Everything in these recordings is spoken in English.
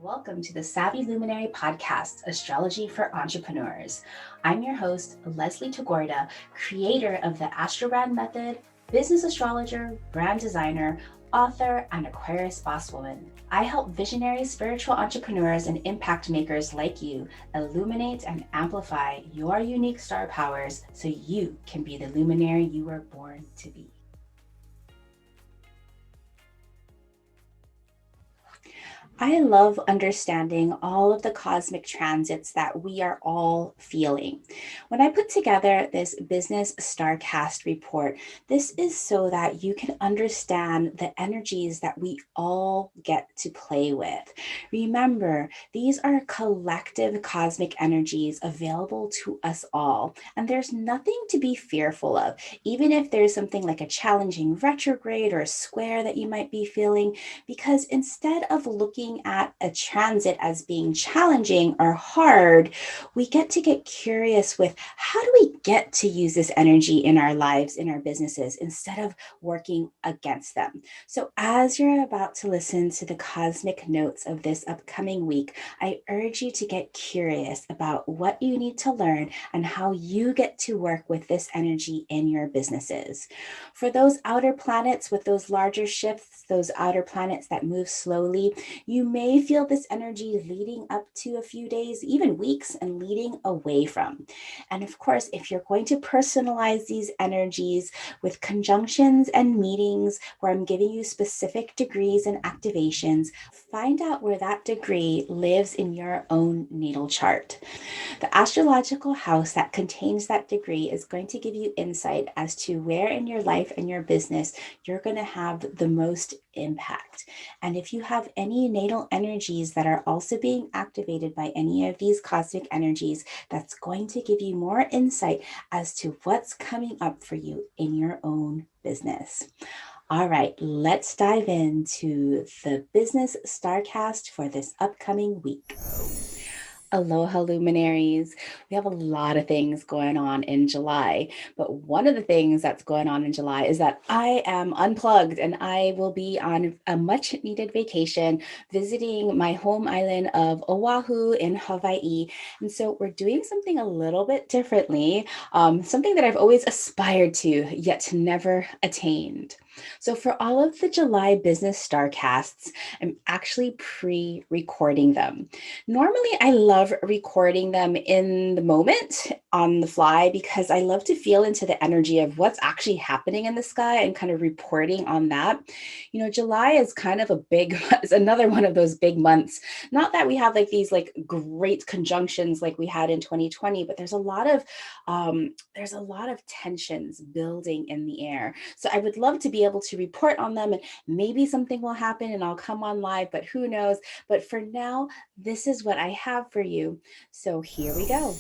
Welcome to the Savvy Luminary podcast, Astrology for Entrepreneurs. I'm your host, Leslie Tagorda, creator of the Astrobrand Method, business astrologer, brand designer, author, and Aquarius boss woman. I help visionary spiritual entrepreneurs and impact makers like you illuminate and amplify your unique star powers so you can be the luminary you were born to be. I love understanding all of the cosmic transits that we are all feeling. When I put together this Business StarCast report, this is so that you can understand the energies that we all get to play with. Remember, these are collective cosmic energies available to us all, and there's nothing to be fearful of. Even if there's something like a challenging retrograde or a square that you might be feeling, because instead of looking at a transit as being challenging or hard, we get curious with how do we get to use this energy in our lives, in our businesses, instead of working against them. So as you're about to listen to the cosmic notes of this upcoming week, I urge you to get curious about what you need to learn and how you get to work with this energy in your businesses. For those outer planets with those larger shifts, those outer planets that move slowly, you may feel this energy leading up to a few days, even weeks, and leading away from. And of course, if you're going to personalize these energies with conjunctions and meetings where I'm giving you specific degrees and activations, find out where that degree lives in your own natal chart. The astrological house that contains that degree is going to give you insight as to where in your life and your business you're going to have the most impact. And if you have any natal energies that are also being activated by any of these cosmic energies, that's going to give you more insight as to what's coming up for you in your own business. All right, let's dive into the Business StarCast for this upcoming week. Aloha luminaries. We have a lot of things going on in July, but one of the things that's going on in July is that I am unplugged and I will be on a much needed vacation visiting my home island of Oahu in Hawaii. And so we're doing something a little bit differently, something that I've always aspired to, yet never attained. So for all of the July Business StarCasts, I'm actually pre-recording them. Normally, I love recording them in the moment on the fly because I love to feel into the energy of what's actually happening in the sky and kind of reporting on that. You know, July is kind of it's another one of those big months. Not that we have like these like great conjunctions like we had in 2020, but there's a lot of tensions building in the air. So I would love to be able to report on them and maybe something will happen and I'll come on live, but who knows? But for now, this is what I have for you. So here we go.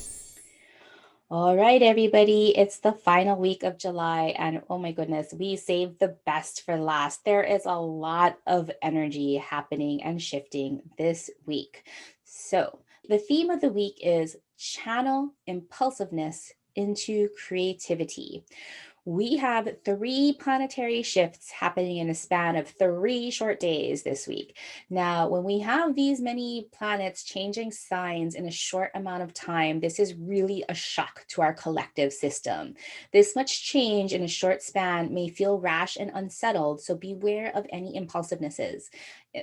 All right, everybody, it's the final week of July, and oh my goodness, we saved the best for last. There is a lot of energy happening and shifting this week. So the theme of the week is channel impulsiveness into creativity. We have 3 planetary shifts happening in a span of 3 short days this week. Now, when we have these many planets changing signs in a short amount of time, this is really a shock to our collective system. This much change in a short span may feel rash and unsettled, so beware of any impulsivenesses.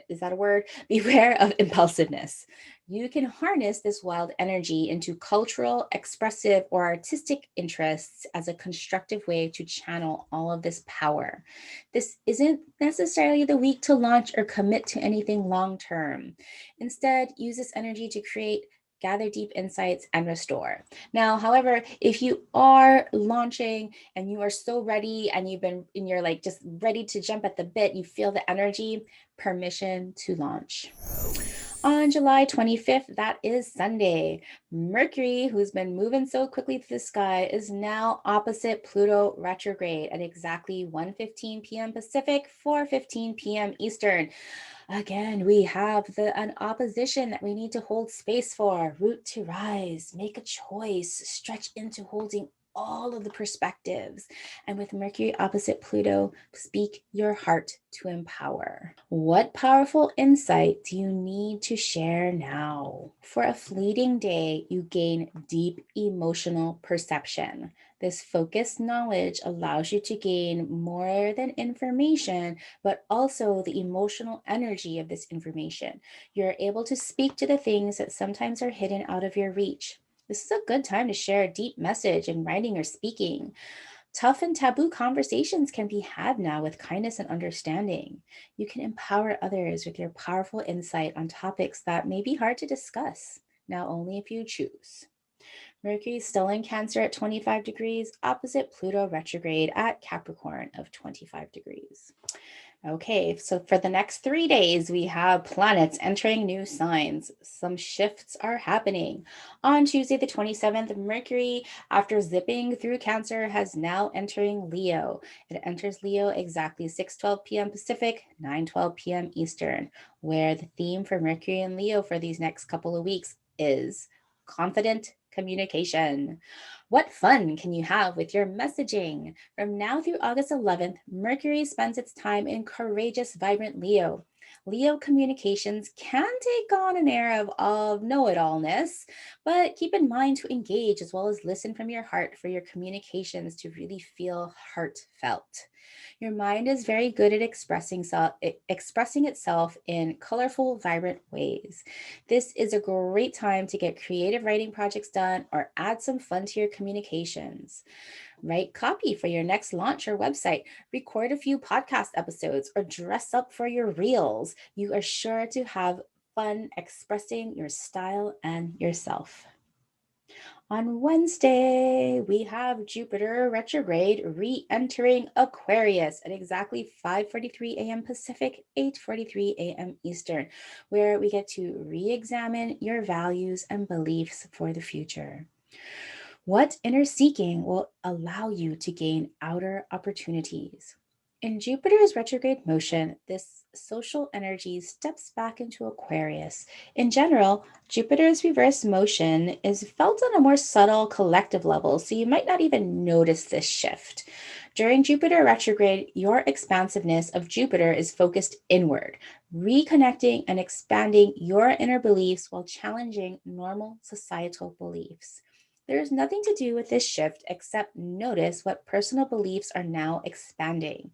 Is that a word? Beware of impulsiveness. You can harness this wild energy into cultural, expressive, or artistic interests as a constructive way to channel all of this power. This isn't necessarily the week to launch or commit to anything long term. Instead, use this energy to create, gather deep insights, and restore. Now, however, if you are launching and you are so ready and you're like just ready to jump at the bit, you feel the energy, permission to launch. On July 25th, that is Sunday, Mercury, who's been moving so quickly through the sky, is now opposite Pluto retrograde at exactly 1:15 p.m. Pacific, 4:15 p.m. Eastern. Again, we have an opposition that we need to hold space for, root to rise, make a choice, stretch into holding all of the perspectives. And with Mercury opposite Pluto, speak your heart to empower. What powerful insight do you need to share now? For a fleeting day, you gain deep emotional perception. This focused knowledge allows you to gain more than information, but also the emotional energy of this information. You're able to speak to the things that sometimes are hidden out of your reach. This is a good time to share a deep message in writing or speaking. Tough and taboo conversations can be had now with kindness and understanding. You can empower others with your powerful insight on topics that may be hard to discuss, now only if you choose. Mercury is still in Cancer at 25 degrees, opposite Pluto retrograde at Capricorn of 25 degrees. Okay, so for the next 3 days, we have planets entering new signs. Some shifts are happening. On Tuesday, the 27th, Mercury, after zipping through Cancer, has now entering Leo. It enters Leo exactly 6:12 p.m. Pacific, 9:12 p.m. Eastern, where the theme for Mercury and Leo for these next couple of weeks is confident communication. What fun can you have with your messaging? From now through August 11th, Mercury spends its time in courageous, vibrant Leo. Leo communications can take on an air of know it allness, but keep in mind to engage as well as listen from your heart for your communications to really feel heartfelt. Your mind is very good at expressing itself in colorful, vibrant ways. This is a great time to get creative writing projects done or add some fun to your communications. Write copy for your next launch or website, record a few podcast episodes, or dress up for your reels. You are sure to have fun expressing your style and yourself. On Wednesday, we have Jupiter retrograde re-entering Aquarius at exactly 5:43 a.m. Pacific, 8:43 a.m. Eastern, where we get to re-examine your values and beliefs for the future. What inner seeking will allow you to gain outer opportunities? In Jupiter's retrograde motion, this social energy steps back into Aquarius. In general, Jupiter's reverse motion is felt on a more subtle collective level, so you might not even notice this shift. During Jupiter retrograde, your expansiveness of Jupiter is focused inward, reconnecting and expanding your inner beliefs while challenging normal societal beliefs. There is nothing to do with this shift except notice what personal beliefs are now expanding.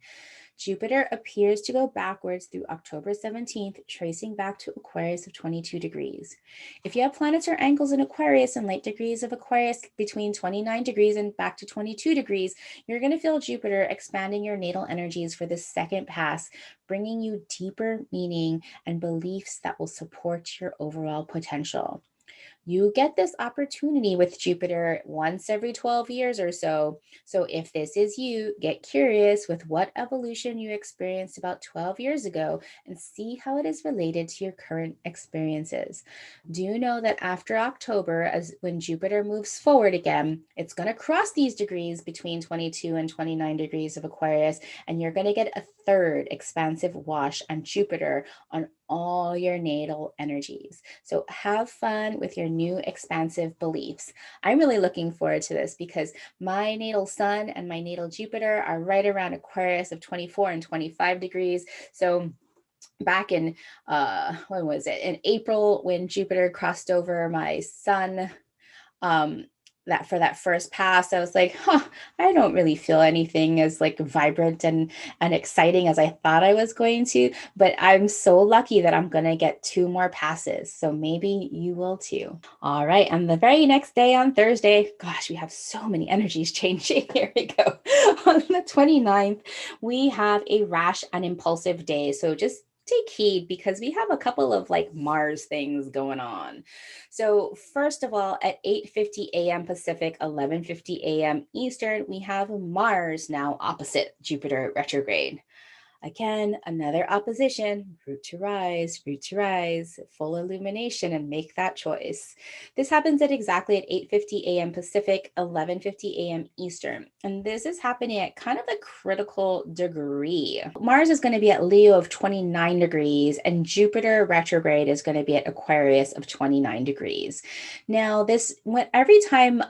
Jupiter appears to go backwards through October 17th, tracing back to Aquarius of 22 degrees. If you have planets or angles in Aquarius and late degrees of Aquarius between 29 degrees and back to 22 degrees, you're going to feel Jupiter expanding your natal energies for the second pass, bringing you deeper meaning and beliefs that will support your overall potential. You get this opportunity with Jupiter once every 12 years or so. So, if this is you, get curious with what evolution you experienced about 12 years ago and see how it is related to your current experiences. Do know that after October, as when Jupiter moves forward again, it's going to cross these degrees between 22 and 29 degrees of Aquarius, and you're going to get a third expansive wash on Jupiter on all your natal energies. So have fun with your new expansive beliefs. I'm really looking forward to this because my natal sun and my natal Jupiter are right around Aquarius of 24 and 25 degrees. So back in when was it? In April, when Jupiter crossed over my sun, um that for that first pass, I was like, I don't really feel anything as like vibrant and exciting as I thought I was going to, but I'm so lucky that I'm going to get two more passes, so maybe you will too. All right, and the very next day on Thursday, gosh, we have so many energies changing. Here we go. On the 29th, we have a rash and impulsive day, so just take heed because we have a couple of like Mars things going on. So first of all, at 8:50 a.m. Pacific, 11:50 a.m. Eastern, we have Mars now opposite Jupiter retrograde. Again, another opposition, root to rise, full illumination, and make that choice. This happens at exactly at 8:50 a.m. Pacific, 11:50 a.m. Eastern. And this is happening at kind of the critical degree. Mars is going to be at Leo of 29 degrees, and Jupiter retrograde is going to be at Aquarius of 29 degrees. Now, every time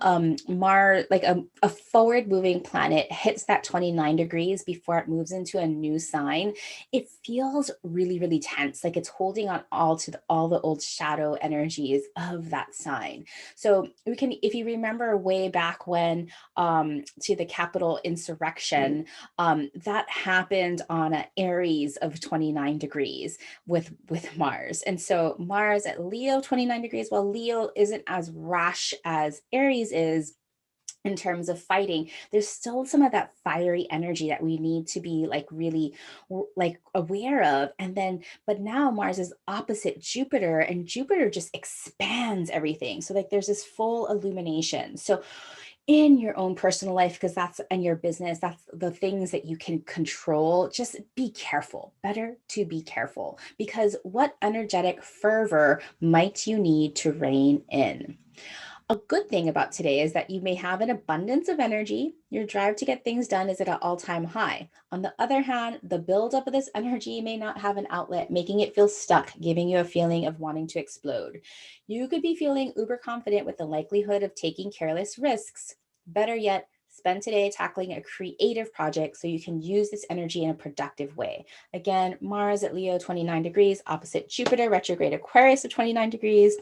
Mars, like a forward moving planet, hits that 29 degrees before it moves into a new sign, it feels really, really tense, like it's holding on all the old shadow energies of that sign. So we can, if you remember way back when, to the Capitol insurrection, that happened on an Aries of 29 degrees with Mars. And so Mars at Leo 29 degrees, while Leo isn't as rash as Aries is in terms of fighting, there's still some of that fiery energy that we need to be like really like aware of. And then, but now Mars is opposite Jupiter, and Jupiter just expands everything. So like there's this full illumination. So in your own personal life, because that's in your business, that's the things that you can control, just be careful. Better to be careful, because what energetic fervor might you need to rein in? A good thing about today is that you may have an abundance of energy. Your drive to get things done is at an all-time high. On the other hand, the buildup of this energy may not have an outlet, making it feel stuck, giving you a feeling of wanting to explode. You could be feeling uber confident with the likelihood of taking careless risks. Better yet, spend today tackling a creative project so you can use this energy in a productive way. Again, Mars at Leo 29 degrees, opposite Jupiter, retrograde Aquarius of 29 degrees.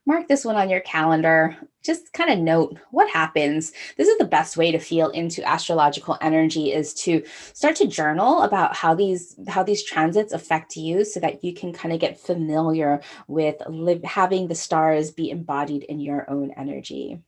Mark this one on your calendar. Just kind of note what happens. This is the best way to feel into astrological energy, is to start to journal about how these transits affect you, so that you can kind of get familiar with having the stars be embodied in your own energy.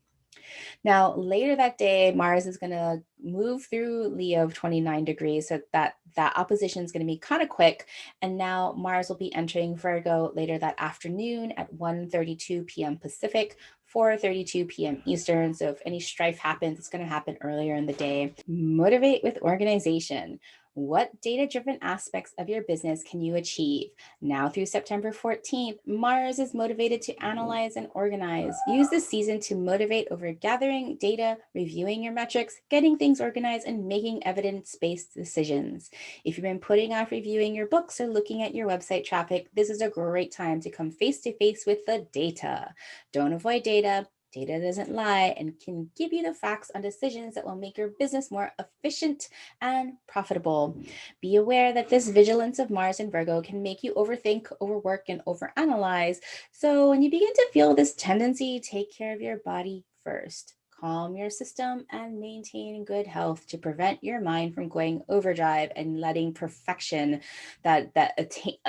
Now, later that day, Mars is going to move through Leo of 29 degrees. So that opposition is going to be kind of quick. And now Mars will be entering Virgo later that afternoon at 1:32 p.m. Pacific, 4:32 p.m. Eastern. So if any strife happens, it's going to happen earlier in the day. Motivate with organization. What data-driven aspects of your business can you achieve? Now through September 14th, Mars is motivated to analyze and organize. Use this season to motivate over gathering data, reviewing your metrics, getting things organized, and making evidence-based decisions. If you've been putting off reviewing your books or looking at your website traffic, this is a great time to come face-to-face with the data. Don't avoid data. Data doesn't lie and can give you the facts on decisions that will make your business more efficient and profitable. Be aware that this vigilance of Mars and Virgo can make you overthink, overwork, and overanalyze. So when you begin to feel this tendency, take care of your body first. Calm your system and maintain good health to prevent your mind from going overdrive and letting perfection, that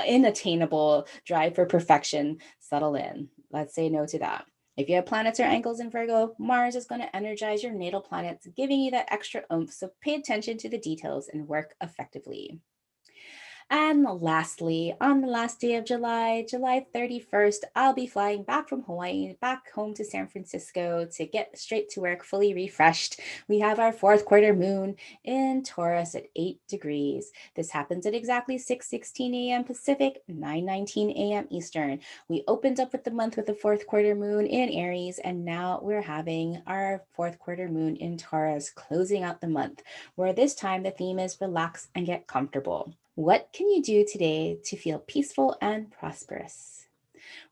inattainable drive for perfection, settle in. Let's say no to that. If you have planets or angles in Virgo, Mars is going to energize your natal planets, giving you that extra oomph. So pay attention to the details and work effectively. And lastly, on the last day of July, July 31st, I'll be flying back from Hawaii, back home to San Francisco to get straight to work, fully refreshed. We have our fourth quarter moon in Taurus at 8 degrees. This happens at exactly 6:16 a.m. Pacific, 9:19 a.m. Eastern. We opened up with the month with the fourth quarter moon in Aries, and now we're having our fourth quarter moon in Taurus, closing out the month, where this time the theme is relax and get comfortable. What can you do today to feel peaceful and prosperous?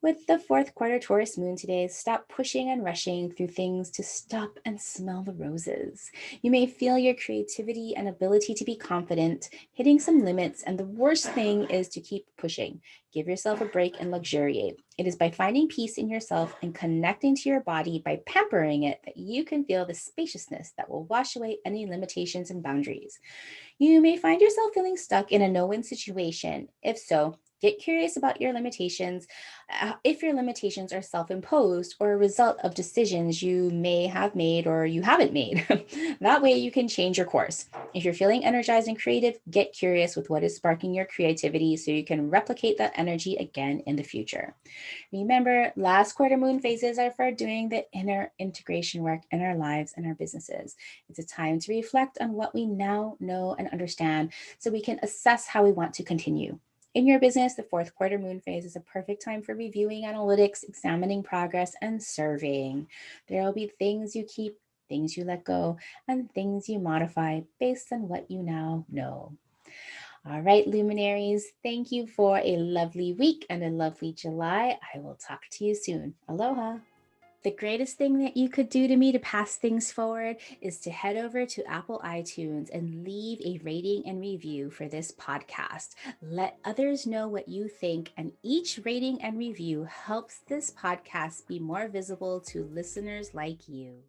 With the fourth quarter Taurus moon today, stop pushing and rushing through things to stop and smell the roses. You may feel your creativity and ability to be confident hitting some limits, and the worst thing is to keep pushing. Give yourself a break and luxuriate. It is by finding peace in yourself and connecting to your body, by pampering it, that you can feel the spaciousness that will wash away any limitations and boundaries. You may find yourself feeling stuck in a no-win situation. If so, Get curious about your limitations, if your limitations are self imposed or a result of decisions you may have made or you haven't made. That way, you can change your course. If you're feeling energized and creative, get curious with what is sparking your creativity so you can replicate that energy again in the future. Remember, last quarter moon phases are for doing the inner integration work in our lives and our businesses. It's a time to reflect on what we now know and understand so we can assess how we want to continue. In your business, the fourth quarter moon phase is a perfect time for reviewing analytics, examining progress, and surveying. There will be things you keep, things you let go, and things you modify based on what you now know. All right, luminaries, thank you for a lovely week and a lovely July. I will talk to you soon. Aloha. The greatest thing that you could do to me to pass things forward is to head over to Apple iTunes and leave a rating and review for this podcast. Let others know what you think, and each rating and review helps this podcast be more visible to listeners like you.